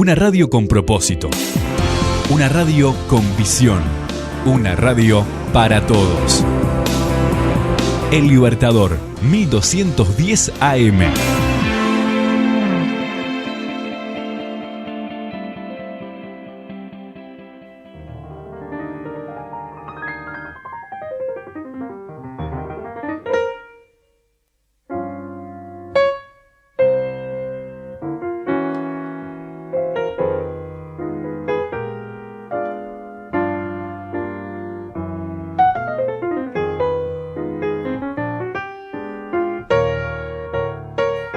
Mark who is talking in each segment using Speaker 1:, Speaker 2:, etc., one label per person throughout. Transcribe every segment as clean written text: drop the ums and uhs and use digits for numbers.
Speaker 1: Una radio con propósito. Una radio con visión. Una radio para todos. El Libertador, 1210 AM.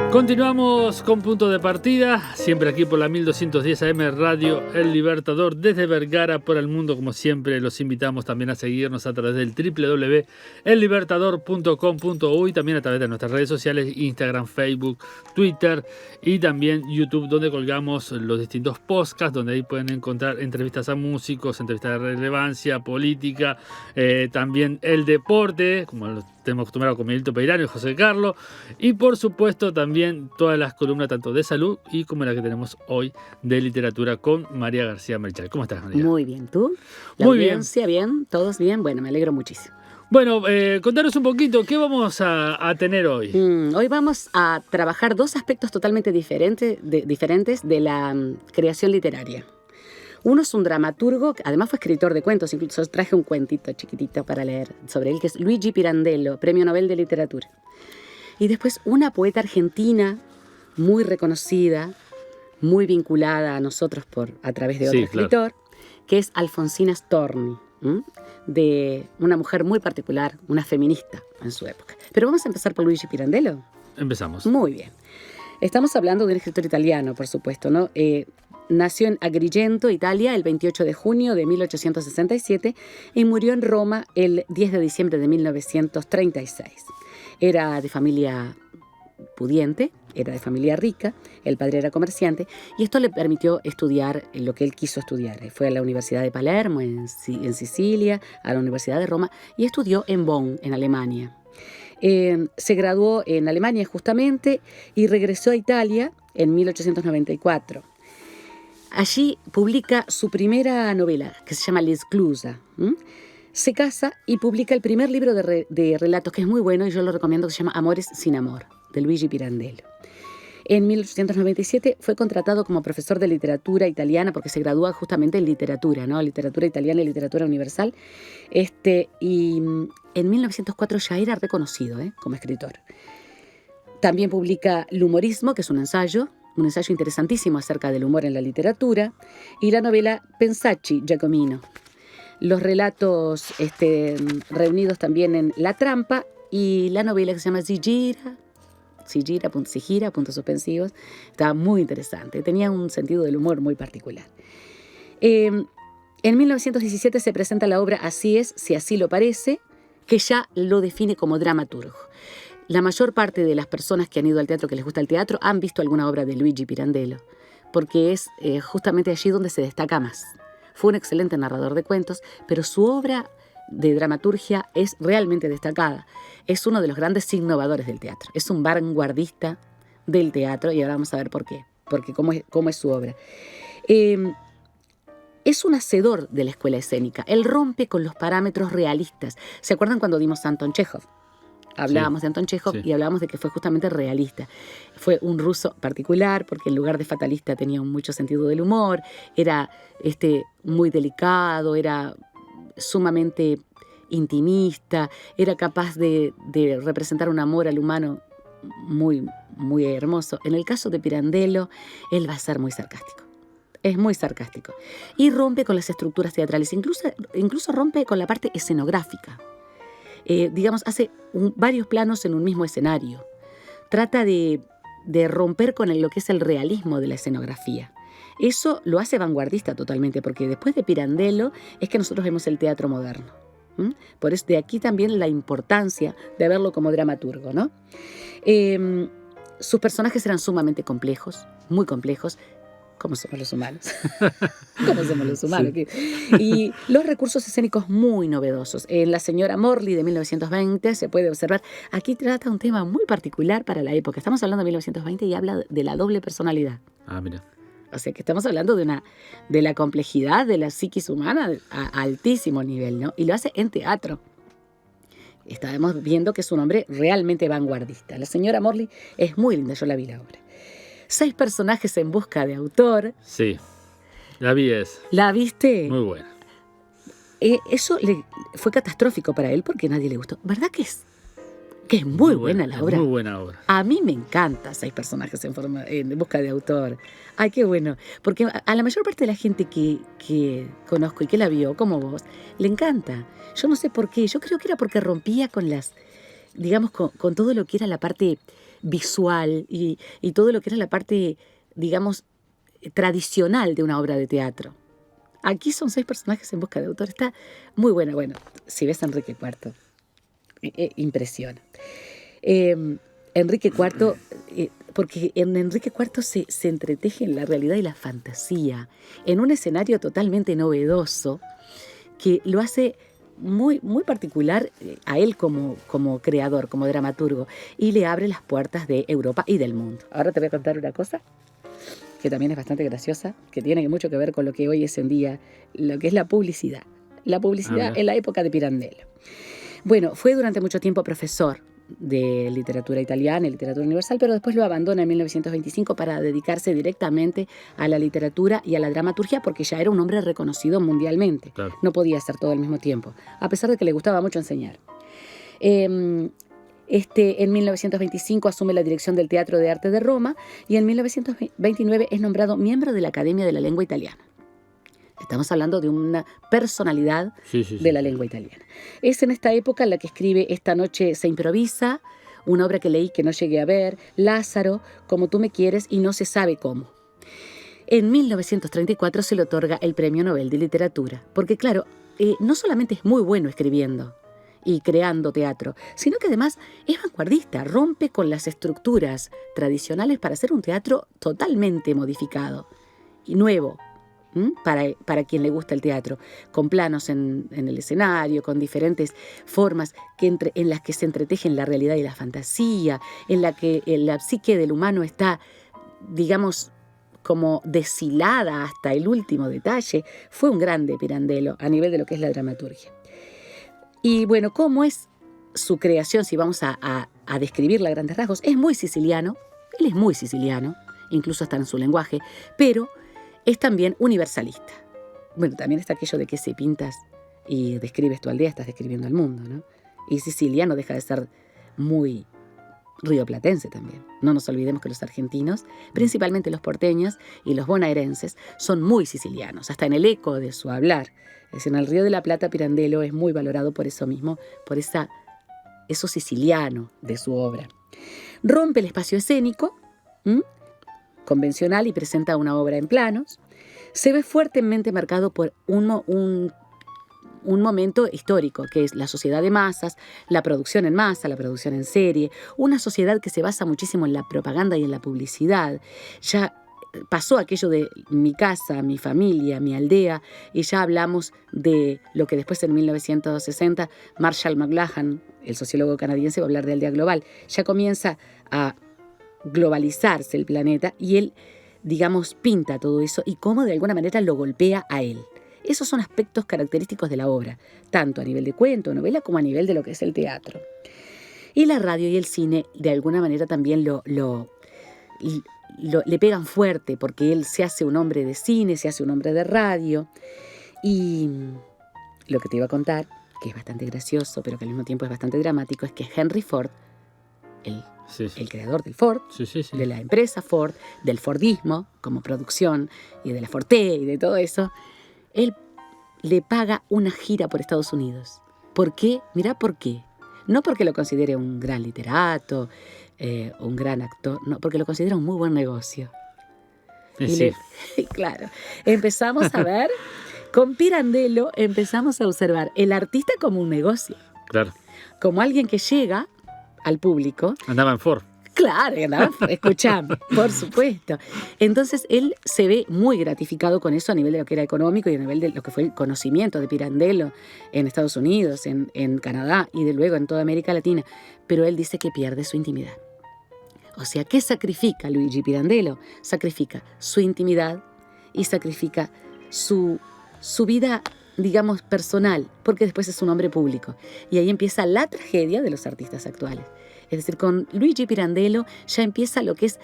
Speaker 2: Continuamos con Punto de Partida, siempre aquí por la 1210 AM Radio El Libertador, desde Vergara por el mundo. Como siempre, los invitamos también a seguirnos a través del www.ellibertador.com.uy, también a través de nuestras redes sociales, Instagram, Facebook, Twitter y también YouTube, donde colgamos los distintos podcasts, donde ahí pueden encontrar entrevistas a músicos, entrevistas de relevancia, política, también el deporte, como los tenemos acostumbrado con Miguelito Peirano y José Carlos, y por supuesto también todas las columnas tanto de salud y como la que tenemos hoy de literatura con María García Merchal. ¿Cómo estás, María?
Speaker 3: Muy bien, ¿tú? ¿La
Speaker 2: Muy
Speaker 3: audiencia bien? ¿Todos bien? Bueno, me alegro muchísimo.
Speaker 2: Bueno, contanos un poquito, ¿qué vamos a tener hoy?
Speaker 3: Hoy vamos a trabajar dos aspectos totalmente diferentes de la creación literaria. Uno es un dramaturgo, además fue escritor de cuentos, incluso traje un cuentito chiquitito para leer sobre él, que es Luigi Pirandello, Premio Nobel de Literatura. Y después una poeta argentina muy reconocida, muy vinculada a nosotros a través de otro escritor, que es Alfonsina Storni, de una mujer muy particular, una feminista en su época. Pero vamos a empezar por Luigi Pirandello.
Speaker 2: Empezamos.
Speaker 3: Muy bien. Estamos hablando de un escritor italiano, por supuesto, ¿no? Nació en Agrigento, Italia, el 28 de junio de 1867 y murió en Roma el 10 de diciembre de 1936. Era de familia pudiente, era de familia rica, el padre era comerciante y esto le permitió estudiar lo que él quiso estudiar. Fue a la Universidad de Palermo, en Sicilia, a la Universidad de Roma y estudió en Bonn, en Alemania. Se graduó en Alemania justamente y regresó a Italia en 1894. Allí publica su primera novela, que se llama L'Esclusa. Se casa y publica el primer libro de relatos, que es muy bueno y yo lo recomiendo, que se llama Amores sin amor, de Luigi Pirandello. En 1897 fue contratado como profesor de literatura italiana, porque se gradúa justamente en literatura, ¿no? Literatura italiana y literatura universal. Y en 1904 ya era reconocido como escritor. También publica L'Umorismo, que es un ensayo interesantísimo acerca del humor en la literatura, y la novela Pensacci, Giacomino. Los relatos reunidos también en La Trampa y la novela que se llama Sigira, puntos suspensivos. Estaba muy interesante, tenía un sentido del humor muy particular. En 1917 se presenta la obra Así es, si así lo parece, que ya lo define como dramaturgo. La mayor parte de las personas que han ido al teatro, que les gusta el teatro, han visto alguna obra de Luigi Pirandello, porque es justamente allí donde se destaca más. Fue un excelente narrador de cuentos, pero su obra de dramaturgia es realmente destacada. Es uno de los grandes innovadores del teatro. Es un vanguardista del teatro y ahora vamos a ver por qué. Porque cómo es su obra. Es un hacedor de la escuela escénica. Él rompe con los parámetros realistas. ¿Se acuerdan cuando dimos a Anton Chejov? Hablábamos de Anton Chejov y hablábamos de que fue justamente realista. Fue un ruso particular porque en lugar de fatalista tenía mucho sentido del humor, era muy delicado, era sumamente intimista, era capaz de representar un amor al humano muy, muy hermoso. En el caso de Pirandello, él va a ser muy sarcástico. Es muy sarcástico. Y rompe con las estructuras teatrales, incluso rompe con la parte escenográfica. Hace varios planos en un mismo escenario. Trata de romper con lo que es el realismo de la escenografía. Eso lo hace vanguardista totalmente, porque después de Pirandello es que nosotros vemos el teatro moderno. Por eso de aquí también la importancia de verlo como dramaturgo, ¿no? Sus personajes eran sumamente complejos, muy complejos. ¿Cómo somos los humanos? ¿Cómo somos los humanos? Sí. Y los recursos escénicos muy novedosos. En La señora Morley de 1920 se puede observar, aquí trata un tema muy particular para la época. Estamos hablando de 1920 y habla de la doble personalidad.
Speaker 2: Ah, mira.
Speaker 3: O sea que estamos hablando de la complejidad de la psiquis humana a altísimo nivel, ¿no? Y lo hace en teatro. Estábamos viendo que es un hombre realmente vanguardista. La señora Morley es muy linda, yo la vi la obra. 6 personajes en busca de autor.
Speaker 2: Sí, la vi
Speaker 3: ¿La viste?
Speaker 2: muy buena.
Speaker 3: Eso fue catastrófico para él porque a nadie le gustó. ¿Verdad que es muy buena la obra?
Speaker 2: Muy buena obra.
Speaker 3: A mí me encanta 6 personajes en busca de autor. Ay, qué bueno. Porque a la mayor parte de la gente que conozco y que la vio, como vos, le encanta. Yo no sé por qué. Yo creo que era porque rompía con digamos, con todo lo que era la parte visual y todo lo que era la parte, digamos, tradicional de una obra de teatro. Aquí son 6 personajes en busca de autor. Está muy buena. Bueno, si ves a Enrique IV, impresiona. Enrique IV, porque en Enrique IV se entreteje en la realidad y la fantasía, en un escenario totalmente novedoso que lo hace muy, muy particular a él como creador, como dramaturgo, y le abre las puertas de Europa y del mundo. Ahora te voy a contar una cosa que también es bastante graciosa, que tiene mucho que ver con lo que hoy es en día, lo que es la publicidad. La publicidad en la época de Pirandello. Bueno, fue durante mucho tiempo profesor de literatura italiana y literatura universal, pero después lo abandona en 1925 para dedicarse directamente a la literatura y a la dramaturgia porque ya era un hombre reconocido mundialmente.
Speaker 2: Claro.
Speaker 3: No podía hacer todo al mismo tiempo, a pesar de que le gustaba mucho enseñar. En 1925 asume la dirección del Teatro de Arte de Roma y en 1929 es nombrado miembro de la Academia de la Lengua Italiana. Estamos hablando de una personalidad de la lengua italiana. Es en esta época en la que escribe Esta noche se improvisa, una obra que leí que no llegué a ver, Lázaro, Como tú me quieres y no se sabe cómo. En 1934 se le otorga el Premio Nobel de Literatura, porque claro, no solamente es muy bueno escribiendo y creando teatro, sino que además es vanguardista, rompe con las estructuras tradicionales para hacer un teatro totalmente modificado y nuevo. Para quien le gusta el teatro, con planos en el escenario, con diferentes formas en las que se entretejen la realidad y la fantasía, en la que la psique del humano está, digamos, como deshilada hasta el último detalle. Fue un grande Pirandello a nivel de lo que es la dramaturgia. Y bueno, ¿cómo es su creación? Si vamos a describirla a grandes rasgos, es muy siciliano, él es muy siciliano, incluso hasta en su lenguaje, pero es también universalista. Bueno, también está aquello de que si pintas y describes tu aldea, estás describiendo el mundo, ¿no? Y Sicilia no deja de ser muy rioplatense también. No nos olvidemos que los argentinos, principalmente los porteños y los bonaerenses, son muy sicilianos, hasta en el eco de su hablar. Es decir, en el Río de la Plata, Pirandello es muy valorado por eso mismo, por eso siciliano de su obra. Rompe el espacio escénico, convencional y presenta una obra en planos. Se ve fuertemente marcado por un momento histórico, que es la sociedad de masas, la producción en masa, la producción en serie, una sociedad que se basa muchísimo en la propaganda y en la publicidad. Ya pasó aquello de mi casa, mi familia, mi aldea, y ya hablamos de lo que después en 1960 Marshall McLuhan, el sociólogo canadiense, va a hablar de aldea global. Ya comienza a globalizarse el planeta y él, digamos, pinta todo eso y cómo de alguna manera lo golpea a él. Esos son aspectos característicos de la obra, tanto a nivel de cuento, novela, como a nivel de lo que es el teatro. Y la radio y el cine de alguna manera también le pegan fuerte porque él se hace un hombre de cine, se hace un hombre de radio. Y lo que te iba a contar, que es bastante gracioso pero que al mismo tiempo es bastante dramático, es que Henry Ford, el creador del Ford, de la empresa Ford, del Fordismo como producción y de la Forte y de todo eso, él le paga una gira por Estados Unidos. ¿Por qué? Mirá por qué. No porque lo considere un gran literato, un gran actor, no, porque lo considera un muy buen negocio. Claro, empezamos a ver, con Pirandello empezamos a observar el artista como un negocio.
Speaker 2: Claro.
Speaker 3: Como alguien que llega al público.
Speaker 2: Andaba en Ford.
Speaker 3: Claro, escuchame, por supuesto. Entonces él se ve muy gratificado con eso a nivel de lo que era económico y a nivel de lo que fue el conocimiento de Pirandello en Estados Unidos, en Canadá y de luego en toda América Latina. Pero él dice que pierde su intimidad. O sea, ¿qué sacrifica Luigi Pirandello? Sacrifica su intimidad y sacrifica su vida, digamos, personal, porque después es un hombre público. Y ahí empieza la tragedia de los artistas actuales. Es decir, con Luigi Pirandello ya empieza lo que es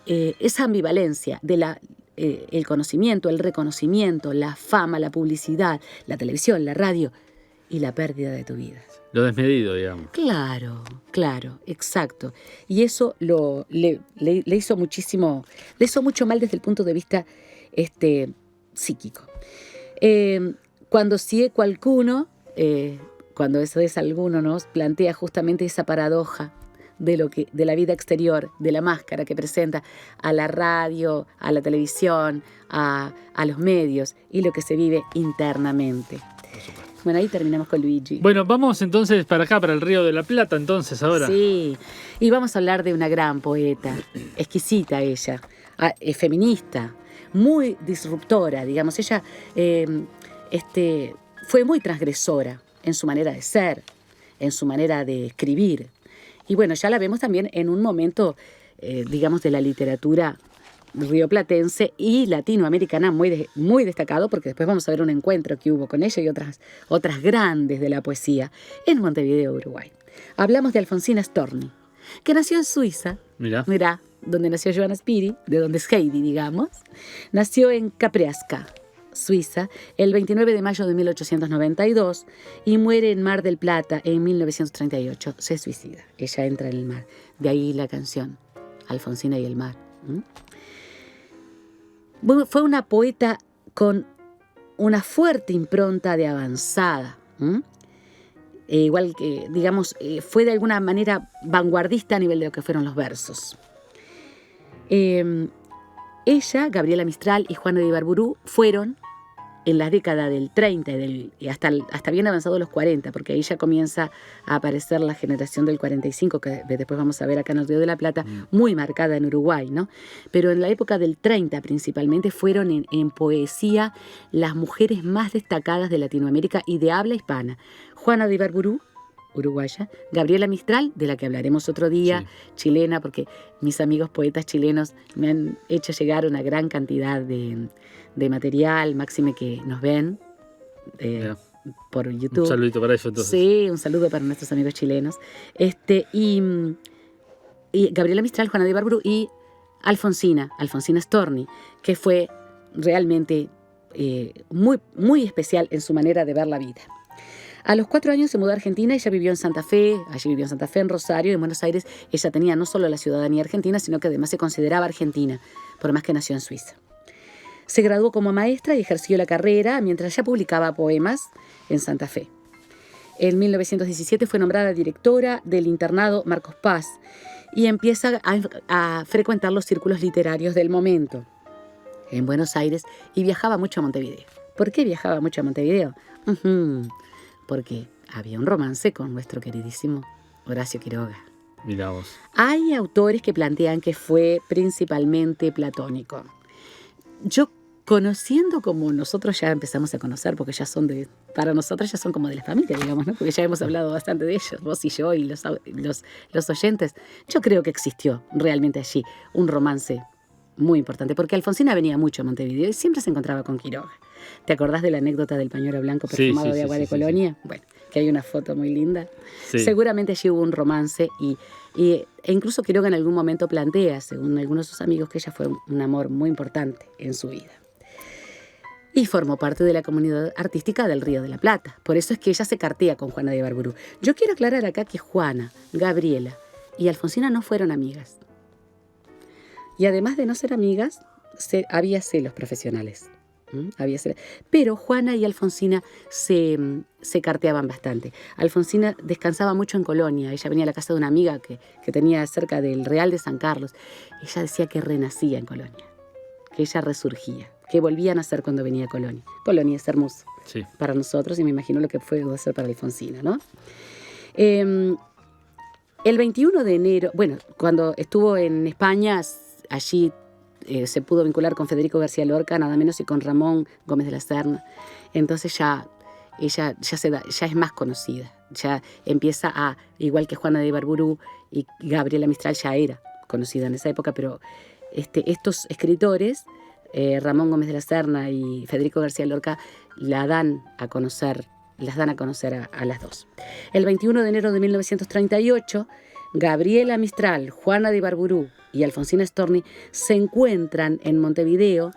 Speaker 3: esa ambivalencia de el conocimiento, el reconocimiento, la fama, la publicidad, la televisión, la radio y la pérdida de tu vida.
Speaker 2: Lo desmedido, digamos.
Speaker 3: Claro, exacto. Y eso le hizo muchísimo, le hizo mucho mal desde el punto de vista psíquico. Cuando Sie Qualcuno, cuando eso es alguno, nos plantea justamente esa paradoja de la vida exterior, de la máscara que presenta a la radio, a la televisión, a los medios y lo que se vive internamente. Bueno, ahí terminamos con Luigi.
Speaker 2: Bueno, vamos entonces para acá, para el Río de la Plata, entonces, ahora.
Speaker 3: Sí, y vamos a hablar de una gran poeta, exquisita ella, feminista, muy disruptora, digamos. Ella fue muy transgresora en su manera de ser, en su manera de escribir. Y bueno, ya la vemos también en un momento, digamos, de la literatura rioplatense y latinoamericana muy destacado, porque después vamos a ver un encuentro que hubo con ella y otras grandes de la poesía en Montevideo, Uruguay. Hablamos de Alfonsina Storni, que nació en Suiza. Mirá, donde nació Johanna Spiri, de donde es Heidi, digamos. Nació en Capreasca, Suiza, el 29 de mayo de 1892 y muere en Mar del Plata en 1938. Se suicida. Ella entra en el mar. De ahí la canción, Alfonsina y el mar. Bueno, fue una poeta con una fuerte impronta de avanzada. Igual que, digamos, fue de alguna manera vanguardista a nivel de lo que fueron los versos. Ella, Gabriela Mistral y Juana de Ibarburu fueron en la década del 30 y hasta bien avanzado los 40, porque ahí ya comienza a aparecer la generación del 45, que después vamos a ver acá en el Río de la Plata, muy marcada en Uruguay, ¿no? Pero en la época del 30 principalmente fueron en poesía las mujeres más destacadas de Latinoamérica y de habla hispana. Juana de Ibarburu, uruguaya, Gabriela Mistral, de la que hablaremos otro día, chilena, porque mis amigos poetas chilenos me han hecho llegar una gran cantidad de material, máxime que nos ven por YouTube.
Speaker 2: Un saludito para ellos entonces.
Speaker 3: Sí, un saludo para nuestros amigos chilenos. Y Gabriela Mistral, Juana de Ibarburu y Alfonsina Storni, que fue realmente muy, muy especial en su manera de ver la vida. A los 4 años se mudó a Argentina. Ella vivió en Santa Fe, en Rosario, en Buenos Aires. Ella tenía no solo la ciudadanía argentina, sino que además se consideraba argentina, por más que nació en Suiza. Se graduó como maestra y ejerció la carrera mientras ya publicaba poemas en Santa Fe. En 1917 fue nombrada directora del internado Marcos Paz y empieza a frecuentar los círculos literarios del momento en Buenos Aires y viajaba mucho a Montevideo. ¿Por qué viajaba mucho a Montevideo? Porque había un romance con nuestro queridísimo Horacio Quiroga.
Speaker 2: Mirá vos. Hay
Speaker 3: autores que plantean que fue principalmente platónico. Yo, conociendo como nosotros ya empezamos a conocer, porque para nosotros ya son como de la familia, digamos, ¿no? Porque ya hemos hablado bastante de ellos, vos y yo y los oyentes. Yo creo que existió realmente allí un romance muy importante, porque Alfonsina venía mucho a Montevideo y siempre se encontraba con Quiroga. ¿Te acordás de la anécdota del pañuelo blanco perfumado de agua de Colonia? Sí. Bueno, que hay una foto muy linda. Sí. Seguramente allí hubo un romance e incluso Quiroga en algún momento plantea, según algunos de sus amigos, que ella fue un amor muy importante en su vida. Y formó parte de la comunidad artística del Río de la Plata. Por eso es que ella se cartea con Juana de Ibarburu. Yo quiero aclarar acá que Juana, Gabriela y Alfonsina no fueron amigas. Y además de no ser amigas, había celos profesionales. Pero Juana y Alfonsina se carteaban bastante. Alfonsina descansaba mucho en Colonia. Ella venía a la casa de una amiga que tenía cerca del Real de San Carlos. Ella decía que renacía en Colonia, que ella resurgía, que volvía a nacer cuando venía a Colonia. Colonia es hermoso para nosotros y me imagino lo que fue ser para Alfonsina, ¿no? El 21 de enero, bueno, cuando estuvo en España, allí se pudo vincular con Federico García Lorca, nada menos, y con Ramón Gómez de la Serna. Entonces ya es más conocida. Ya empieza igual que Juana de Ibarburu y Gabriela Mistral ya era conocida en esa época, pero estos escritores, Ramón Gómez de la Serna y Federico García Lorca, las dan a conocer a las dos. El 21 de enero de 1938, Gabriela Mistral, Juana de Ibarburu y Alfonsina Storni se encuentran en Montevideo,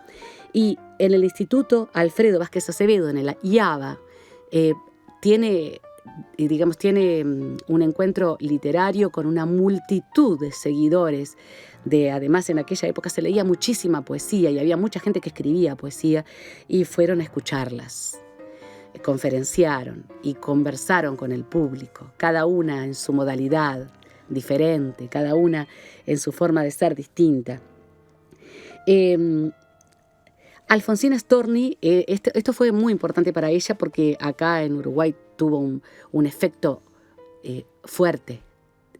Speaker 3: y en el Instituto Alfredo Vázquez Acevedo, en el IABA, tiene un encuentro literario con una multitud de seguidores. Además, en aquella época se leía muchísima poesía y había mucha gente que escribía poesía, y fueron a escucharlas. Conferenciaron y conversaron con el público, cada una en su modalidad diferente, cada una en su forma de ser distinta. Alfonsina Storni, esto fue muy importante para ella porque acá en Uruguay tuvo un efecto fuerte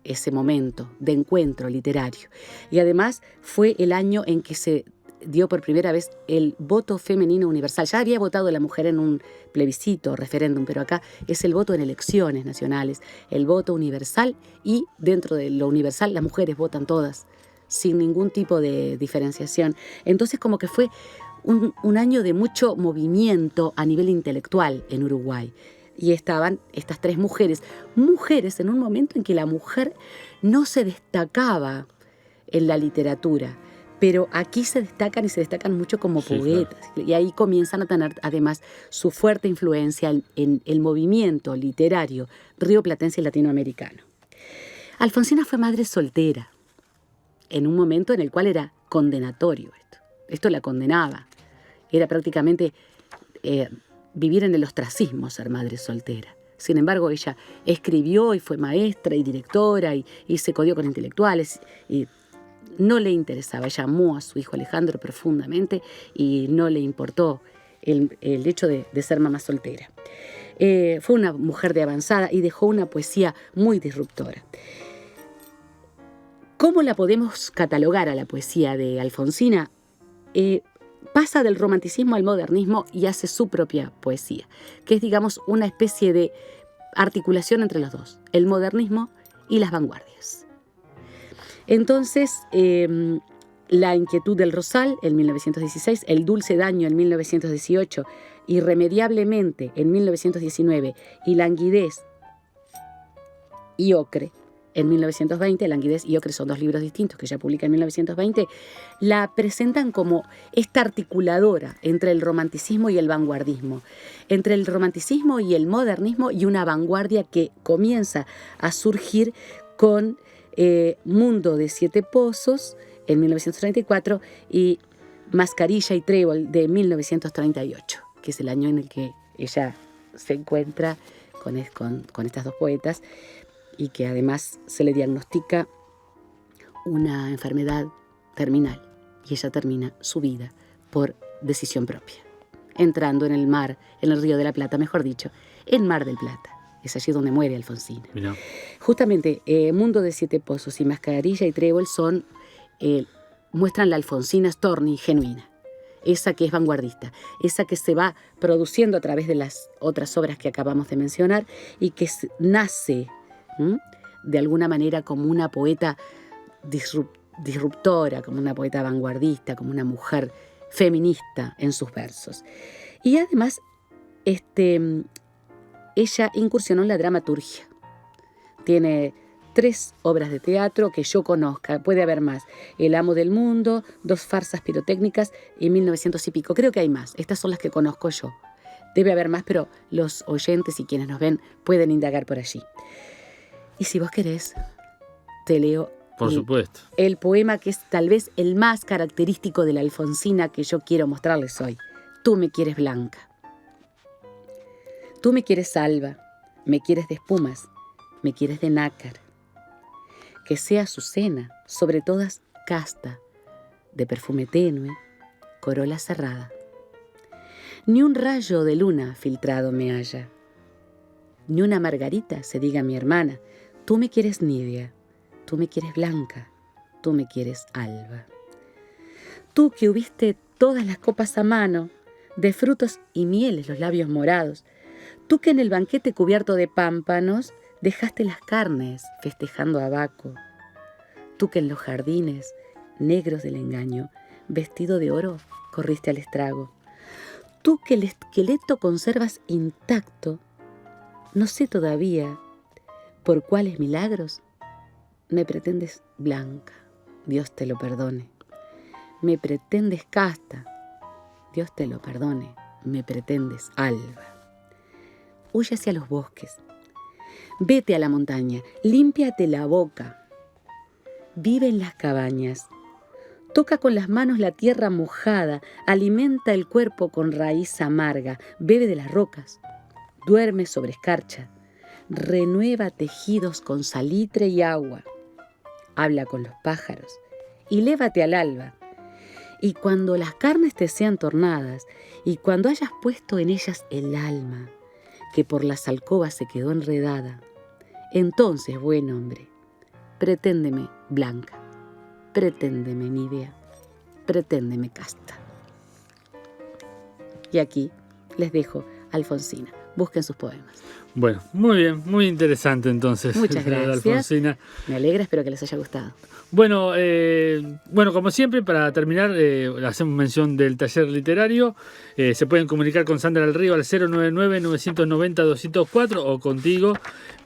Speaker 3: ese momento de encuentro literario. Y además fue el año en que se dio por primera vez el voto femenino universal. Ya había votado la mujer en un plebiscito, referéndum, pero acá es el voto en elecciones nacionales, el voto universal, y dentro de lo universal las mujeres votan todas, sin ningún tipo de diferenciación. Entonces como que fue un año de mucho movimiento a nivel intelectual en Uruguay. Y estaban estas tres mujeres en un momento en que la mujer no se destacaba en la literatura, pero aquí se destacan mucho como poetas. Claro. Y ahí comienzan a tener además su fuerte influencia en el movimiento literario rioplatense y latinoamericano. Alfonsina fue madre soltera en un momento en el cual era condenatorio esto. Esto la condenaba. Era prácticamente vivir en el ostracismo ser madre soltera. Sin embargo, ella escribió y fue maestra y directora y se codió con intelectuales y no le interesaba. Ella amó a su hijo Alejandro profundamente y no le importó el hecho de ser mamá soltera. Fue una mujer de avanzada y dejó una poesía muy disruptora. ¿Cómo la podemos catalogar a la poesía de Alfonsina? Pasa del romanticismo al modernismo y hace su propia poesía, que es, digamos, una especie de articulación entre los dos, el modernismo y las vanguardias. Entonces, La inquietud del rosal, en 1916, El dulce daño, en 1918, Irremediablemente, en 1919, y Languidez y Ocre, en 1920, Languidez y Ocre son dos libros distintos que ella publica en 1920, la presentan como esta articuladora entre el romanticismo y el vanguardismo, entre el romanticismo y el modernismo, y una vanguardia que comienza a surgir con Mundo de Siete Pozos, en 1934, y Mascarilla y Trébol, de 1938, que es el año en el que ella se encuentra con estas dos poetas, y que además se le diagnostica una enfermedad terminal, y ella termina su vida por decisión propia, entrando en el mar, en el Río de la Plata, mejor dicho, en Mar del Plata. Es allí donde muere Alfonsina. Mirá. Justamente, Mundo de Siete Pozos y Mascarilla y Trébol muestran la Alfonsina Storni genuina, esa que es vanguardista, esa que se va produciendo a través de las otras obras que acabamos de mencionar y que nace de alguna manera como una poeta disruptora, como una poeta vanguardista, como una mujer feminista en sus versos. Y además, ella incursionó en la dramaturgia. Tiene 3 obras de teatro que yo conozca, puede haber más: El amo del mundo, 2 farsas pirotécnicas y 1900 y pico. Creo que hay más, estas son las que conozco yo. Debe haber más, pero los oyentes y quienes nos ven pueden indagar por allí. Y si vos querés, te leo por supuesto el poema que es tal vez el más característico de la Alfonsina que yo quiero mostrarles hoy. Tú me quieres blanca. Tú me quieres alba, me quieres de espumas, me quieres de nácar. Que sea azucena, sobre todas casta, de perfume tenue, corola cerrada. Ni un rayo de luna filtrado me haya, ni una margarita se diga mi hermana. Tú me quieres nidia, tú me quieres blanca, tú me quieres alba. Tú que hubiste todas las copas a mano, de frutos y mieles los labios morados. Tú que en el banquete cubierto de pámpanos dejaste las carnes festejando a Baco. Tú que en los jardines negros del engaño, vestido de oro, corriste al estrago. Tú que el esqueleto conservas intacto, no sé todavía por cuáles milagros me pretendes blanca, Dios te lo perdone. Me pretendes casta, Dios te lo perdone. Me pretendes alba. Huye hacia los bosques, vete a la montaña, límpiate la boca, vive en las cabañas, toca con las manos la tierra mojada, alimenta el cuerpo con raíz amarga, bebe de las rocas, duerme sobre escarcha, renueva tejidos con salitre y agua, habla con los pájaros y lévate al alba. Y cuando las carnes te sean tornadas, y cuando hayas puesto en ellas el alma, que por las alcobas se quedó enredada, entonces, buen hombre, preténdeme blanca, preténdeme nívea, preténdeme casta. Y aquí les dejo a Alfonsina. Busquen sus poemas.
Speaker 2: Bueno, muy bien, muy interesante entonces.
Speaker 3: Muchas gracias.
Speaker 2: Alfonsina.
Speaker 3: Me alegra, espero que les haya gustado.
Speaker 2: Bueno, como siempre, para terminar, hacemos mención del taller literario. Se pueden comunicar con Sandra del Río al 099-990-204 o contigo,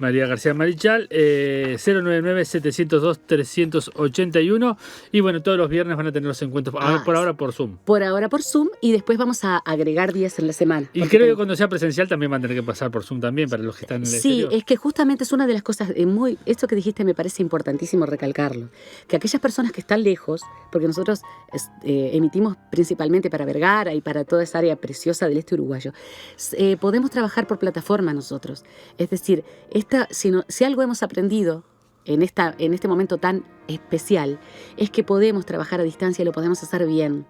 Speaker 2: María García Marichal, 099-702-381. Y bueno, todos los viernes van a tener los encuentros, por ahora por Zoom.
Speaker 3: Por ahora por Zoom, y después vamos a agregar días en la semana.
Speaker 2: Y creo que cuando sea presencial también van a tener que pasar por Zoom también, para los que están en el exterior.
Speaker 3: Sí, es que justamente es una de las cosas esto que dijiste me parece importantísimo recalcarlo. Que aquellas personas que están lejos, porque nosotros emitimos principalmente para Vergara y para toda esa área preciosa del este uruguayo, podemos trabajar por plataforma nosotros. Es decir, si algo hemos aprendido en este momento tan especial, es que podemos trabajar a distancia y lo podemos hacer bien.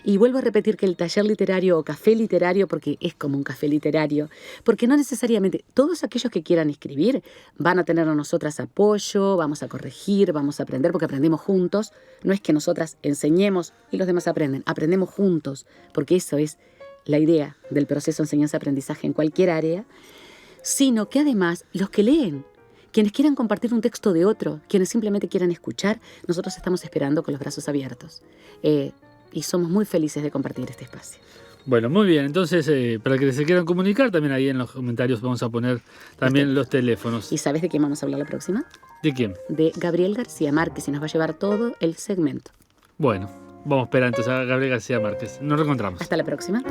Speaker 3: Y vuelvo a repetir que el taller literario o café literario, porque es como un café literario, porque no necesariamente todos aquellos que quieran escribir van a tener a nosotras apoyo, vamos a corregir, vamos a aprender, porque aprendemos juntos. No es que nosotras enseñemos y los demás aprendemos juntos, porque eso es la idea del proceso de enseñanza-aprendizaje en cualquier área, sino que además los que leen, quienes quieran compartir un texto de otro, quienes simplemente quieran escuchar, nosotros estamos esperando con los brazos abiertos. Y somos muy felices de compartir este espacio.
Speaker 2: Bueno, muy bien. Entonces, para que se quieran comunicar, también ahí en los comentarios vamos a poner también los teléfonos.
Speaker 3: ¿Y sabes de quién vamos a hablar la próxima?
Speaker 2: ¿De quién?
Speaker 3: De Gabriel García Márquez, y nos va a llevar todo el segmento.
Speaker 2: Bueno, vamos a esperar entonces a Gabriel García Márquez. Nos reencontramos.
Speaker 3: Hasta la próxima.